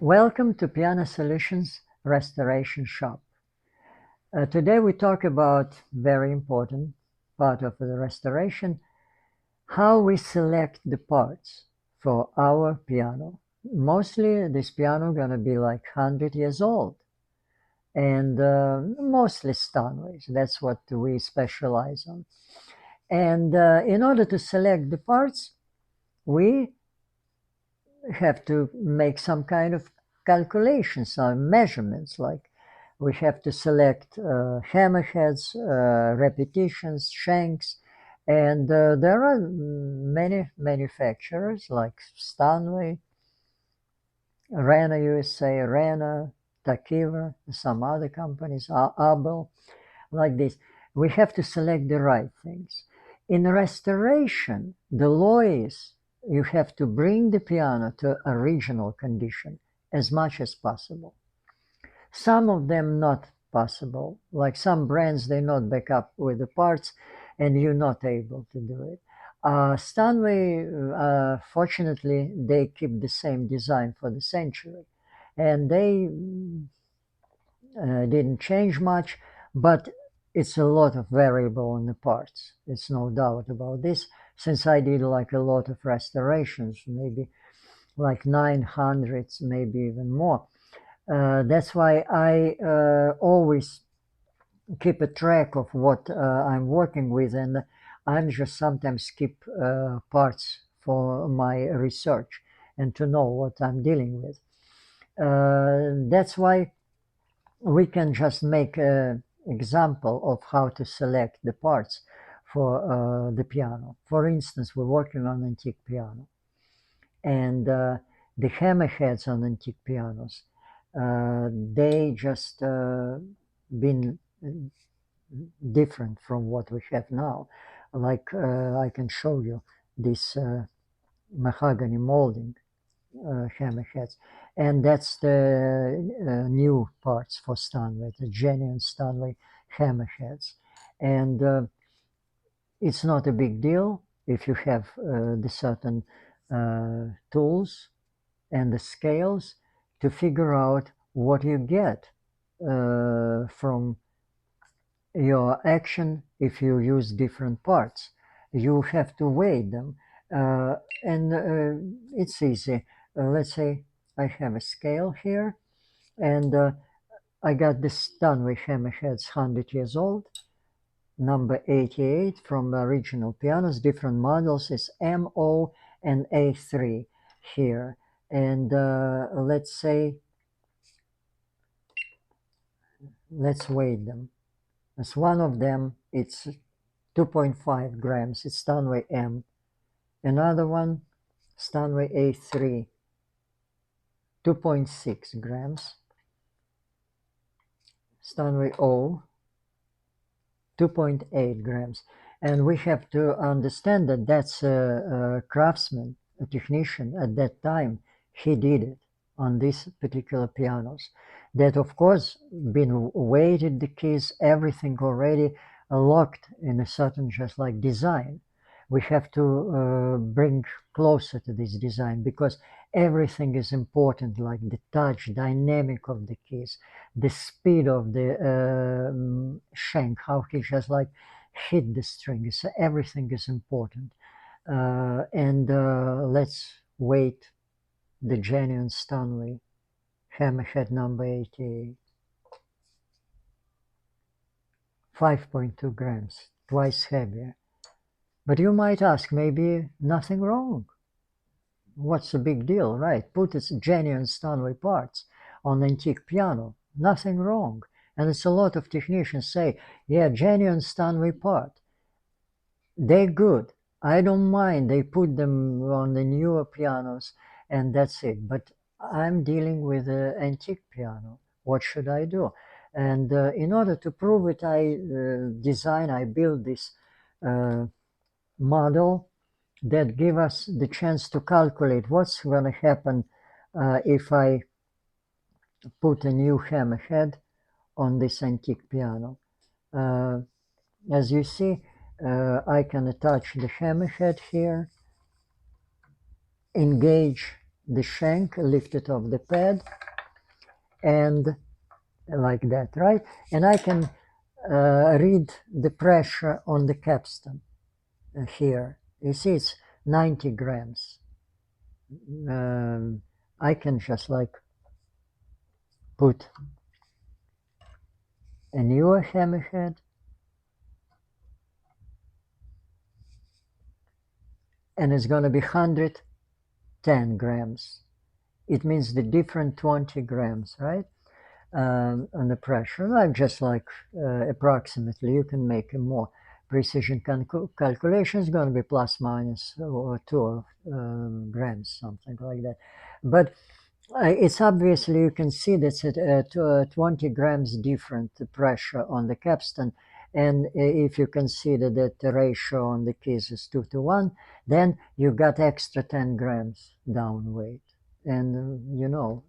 Welcome to Piano Solutions Restoration Shop. Today we talk about very important part of the restoration, how we select the parts for our piano. Mostly this piano gonna be like 100 years old, and mostly Steinways. That's what we specialize on. And in order to select the parts, we have to make some kind of calculations or measurements, like we have to select hammerheads, repetitions, shanks, and there are many manufacturers like Stanley, Rana USA, Rana, Takiva, some other companies, Abel, like this. We have to select the right things. In restoration, the law is you have to bring the piano to original condition as much as possible. Some of them not possible, like some brands, they not back up with the parts and you're not able to do it. Stanley, fortunately, they keep the same design for the century, and they didn't change much, but it's a lot of variable in the parts. It's no doubt about this, since I did like a lot of restorations, maybe like 900s, maybe even more. That's why I always keep a track of what I'm working with, and I'm just sometimes skip parts for my research and to know what I'm dealing with. That's why we can just make an example of how to select the parts for the piano. For instance, we're working on antique piano, and the hammerheads on antique pianos, they just been different from what we have now. Like I can show you this mahogany molding hammerheads, and that's the new parts for Stanley, the genuine Stanley hammerheads. And it's not a big deal if you have the certain tools and the scales to figure out what you get from your action. If you use different parts, you have to weigh them, and it's easy. Let's say I have a scale here, and I got this Stanley hammerheads 100 years old, number 88 from the original pianos. Different models is MO and A3 here, and let's say let's weigh them. As one of them, it's 2.5 grams. It's Stanway M. Another one, Stanway A3, 2.6 grams. Stanway O, 2.8 grams. And we have to understand that that's a craftsman, a technician at that time. He did it on these particular pianos. That, of course, been weighted, the keys, everything already locked in a certain just like design. We have to bring closer to this design, because everything is important, like the touch, dynamic of the keys, the speed of the shank, how he just like hit the strings. Everything is important. And let's wait the genuine Stanley hammerhead number 88. 5.2 grams, twice heavier. But you might ask, maybe nothing wrong. What's the big deal, right? Put its genuine Stanley parts on antique piano. Nothing wrong. And it's a lot of technicians say, yeah, genuine Stanley part. They're good. I don't mind. They put them on the newer pianos and that's it. But I'm dealing with an antique piano. What should I do? And in order to prove it, I built this model that give us the chance to calculate what's going to happen if I put a new hammerhead on this antique piano. As you see, I can attach the hammerhead here, engage the shank, lift it off the pad, and like that, right? And I can read the pressure on the capstan here. You see, it's 90 grams. I can just like put a newer hammerhead and it's going to be 110 grams. It means the different 20 grams, right? On the pressure, like just like approximately, you can make a more precision calculation. Is going to be plus minus or 2 grams, something like that. But it's obviously you can see that's at 20 grams different pressure on the capstan. And if you consider that the ratio on the keys is 2 to 1, then you got extra 10 grams down weight. And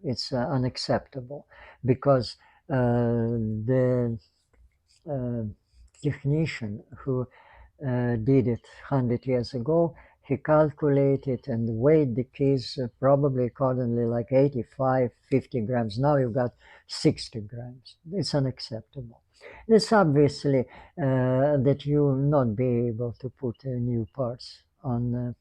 it's unacceptable because the uh, technician who did it 100 years ago, he calculated and weighed the keys probably accordingly like 85, 50 grams. Now you've got 60 grams. It's unacceptable. It's obviously that you will not be able to put new parts on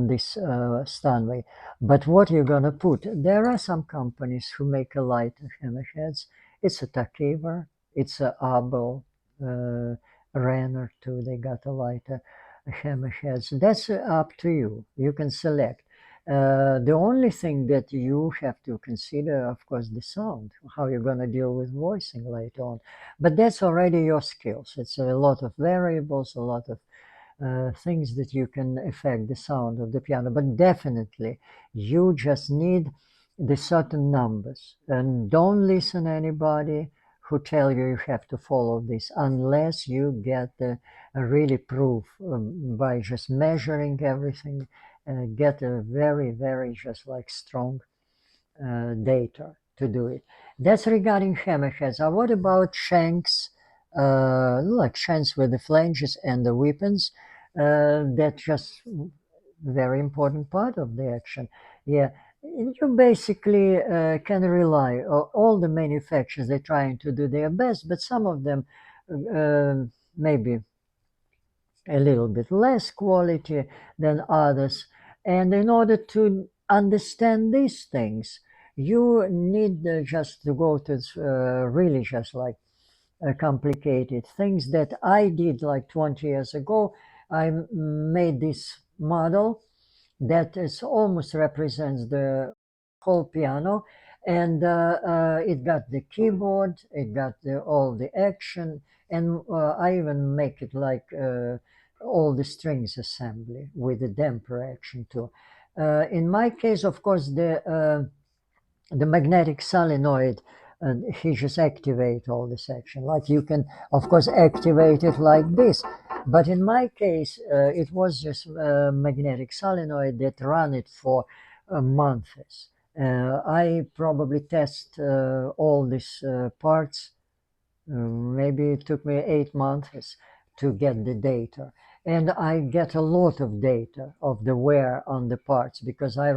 this Steinway. But what you're gonna put? There are some companies who make a lighter hammerheads. It's a Takever, it's a Abel, Renner too. They got a lighter hammerheads. That's up to you. You can select. The only thing that you have to consider, of course, the sound, how you're going to deal with voicing later on. But that's already your skills. It's a lot of variables, a lot of things that you can affect the sound of the piano. But definitely, you just need the certain numbers, and don't listen to anybody who tell you you have to follow this unless you get the really proof by just measuring everything. Get a very, very just like strong data to do it. That's regarding hammerheads. What about shanks? Like shanks with the flanges and the weapons. That's just very important part of the action. Yeah, you basically can rely on all the manufacturers. They're trying to do their best, but some of them maybe a little bit less quality than others. And in order to understand these things, you need just to go to really just like complicated things that I did like 20 years ago. I made this model that is almost represents the whole piano, and it got the keyboard, it got all the action, and I even make it like all the strings assembly with the damper action too. In my case, of course, the magnetic solenoid, he just activate all the section. Like you can, of course, activate it like this. But in my case, it was just a magnetic solenoid that ran it for months. I probably test all these parts. Maybe it took me 8 months to get the data. And I get a lot of data of the wear on the parts because I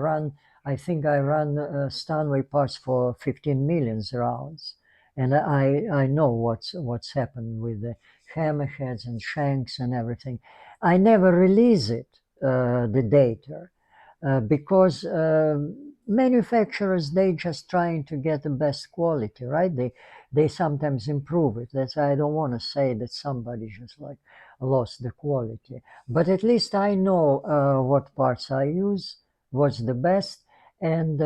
think I run Steinway parts for 15 million rounds. And I know what's happened with the hammerheads and shanks and everything. I never release it, the data, because manufacturers, they just trying to get the best quality, right? They sometimes improve it. That's why I don't want to say that somebody just like lost the quality, but at least I know what parts I use, what's the best, and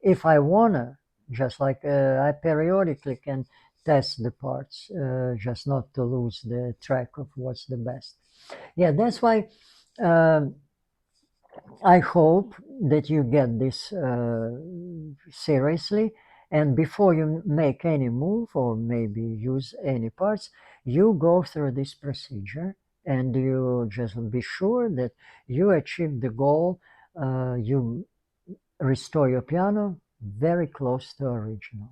if I wanna, just like I periodically can test the parts, just not to lose the track of what's the best. Yeah, that's why. um I hope that you get this seriously, and before you make any move or maybe use any parts, you go through this procedure and you just be sure that you achieve the goal. You restore your piano very close to original.